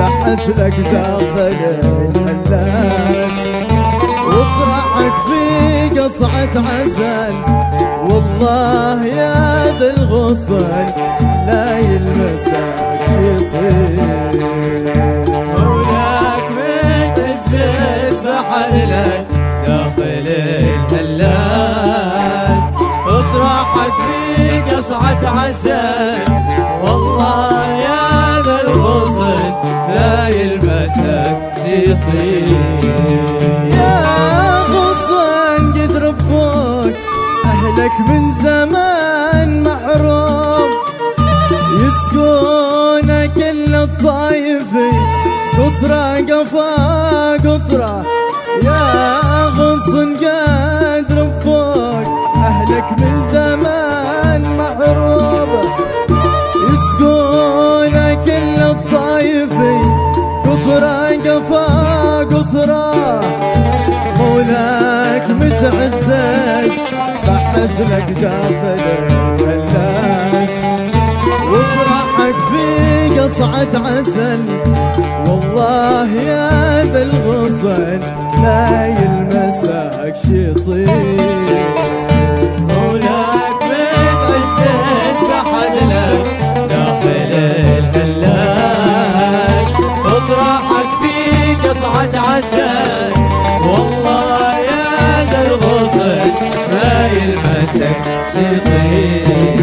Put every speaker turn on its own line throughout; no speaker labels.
بحث لك داخل الهلاس وافرحك في قصعة عسل، والله يا ذا الغصن لا يلمسك شيطين.
مولاك متعزز بحث لك داخل الهلاس اطرحك في قصعة عسل، والله يا ذا الغصن لا يلمسك شيطين.
يا غصن قد ربوك أهلك من زمان محروم، يسكونك إلا الطايفي قطرة قفا قطرة. يا غصن قد ربوك أهلك من زمان محروم، يسكونك إلا الطايفي قطرة قفا قطرة. مولاك متعزز بحث لك داخل الهلاس وافرحك في قصعة عسل، والله يا ذا الغصن لا يلمسك شيطين.
مولاك متعزز بحث لك داخل الهلاس اطرحك في قصعة عسل، والله يا ذا الغصن ما يلمسك شيطين.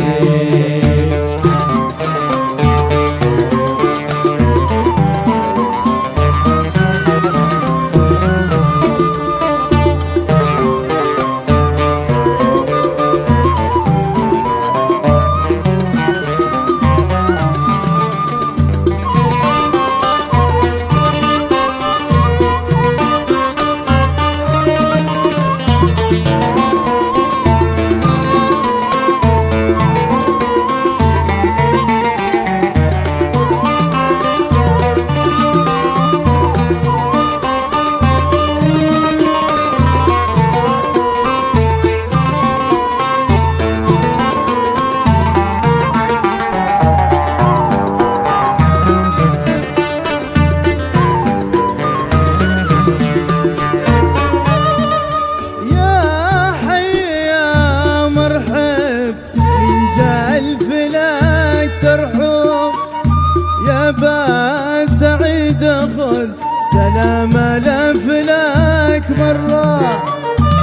سلام لفلاك مرة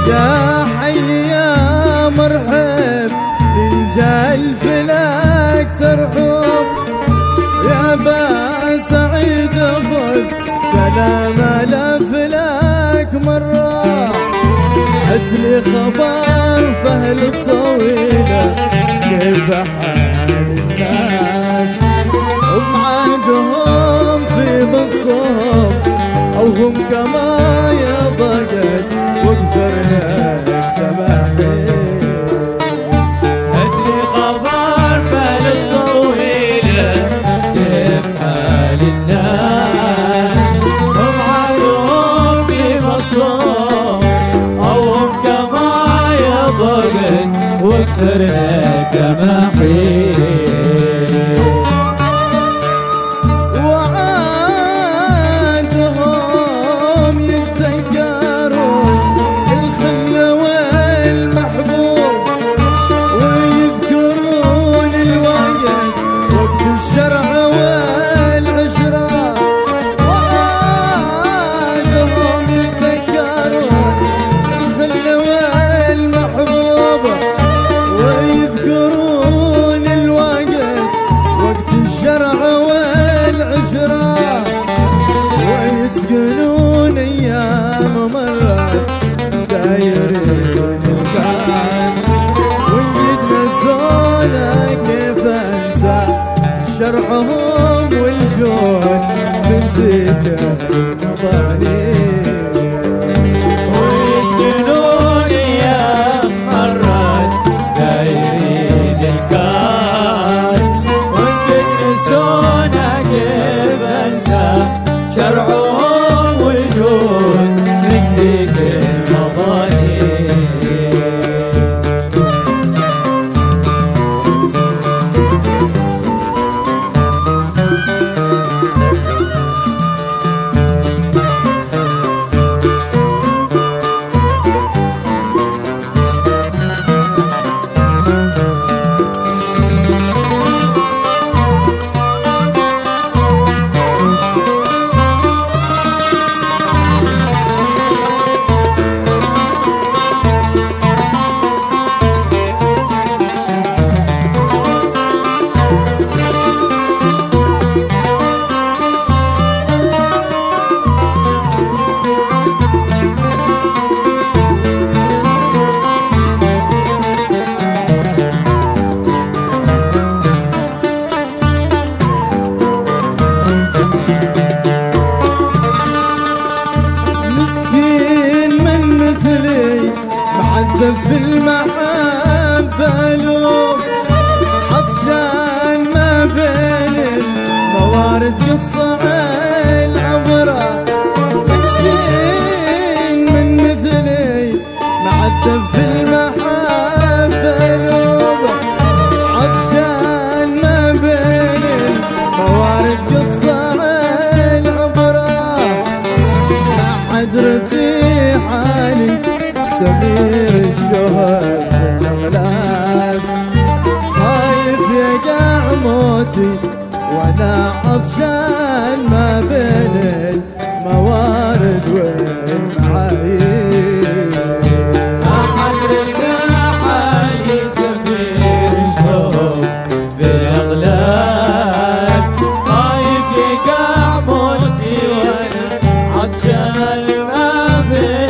يا حي يا مرحب، من جاء الفلاك ترحب. يا با سعيد خذ سلام لفلاك مرة، هاتلي خبر فهل الطويلة كيف حال الناس، هم عندهم في مصهم أو هم كما يضاقت وقدرنا سماحين.
هاتلي خبر فهل الطويلة حال الناس، هم عادوا في مصروف أو هم كما يضغن واكثرنا كما حين.
ويسجنون ايام مرت دايرين الكاس، ويجدنا زونا كيف انسى شرحهم والجون من ذيك المظالم.
ويسجنون ايام مرت دايرين الكاس، ويجدنا زونا كيف انسى شرعهم وجود من ذيك المظالم.
في المحبة لوم عطشان ما بين الموارد يقطع العبرة، مسكين من مثلي معذب في المحبة لوم عطشان ما بين الموارد يقطع العبرة، ما حد رفيع حالي سمير الشهر في الغلاس، خايف يقع موتي وانا عطشان ما بين الموارد والمعايير.
ما حد رفيع حالي سمير الشهر في الغلاس، خايف يقع موتي وانا عطشان ما بين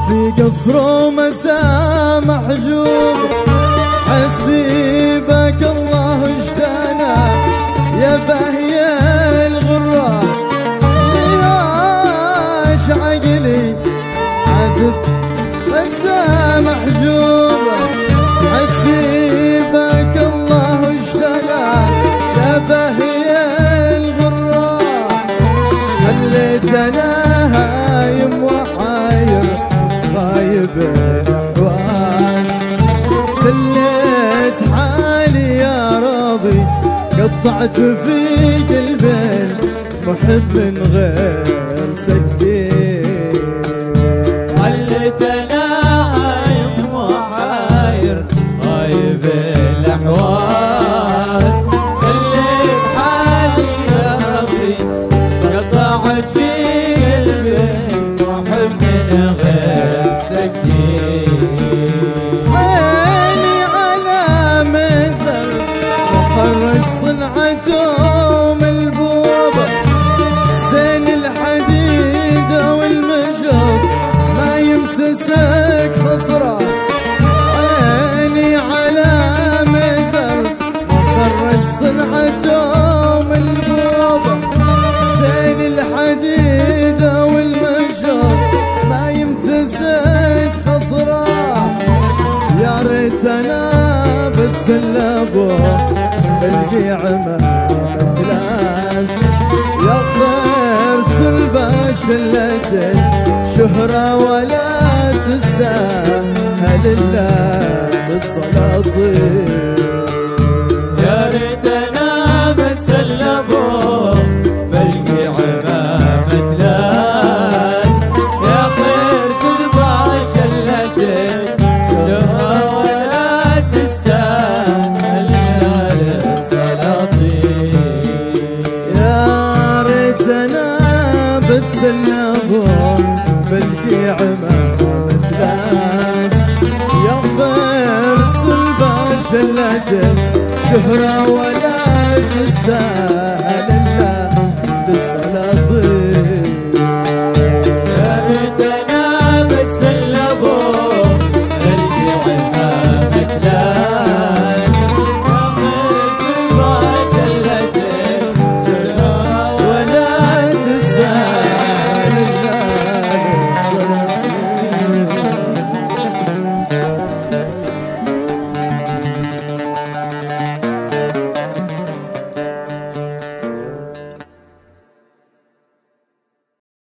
في قصر مساء محجوب، حسيبك الله اجتنى يا باهي الغرة، ليش عقلي عذب مساء محجوب، حسيبك الله اجتنى يا باهي الغرة، خليتنا هايم وحاير غايب الحواس، قطعت في قلبي محب من غير سكين.
خليتنا عايم وحاير غايب الأحواز، سليت حالي يا ربي قطعت في قلبي محب من غير سكين.
عيني على مزر وخرج صنعته من البوبة، زين الحديد والمشط ما يمتسك خصره. عيني على مزر وخرج صنعته من البوبة، زين الحديد والمشط ما يمتسك خصره. يا ريتنا بتسلبه بالقيعمة متلاس، يا خير سلبة شلة شهرة ولا تستاهل إلا بالسلاطين.
يا ريتنا بتسلبوا بالقيعمة متلاس، يا خير سلبة شلتك شهرة ولا تستاهل السلاطين.
يا ريتنا بتسلبوا بالقيعمة متلاس، يا خير سلبة شلة شهرة ولا تستاهل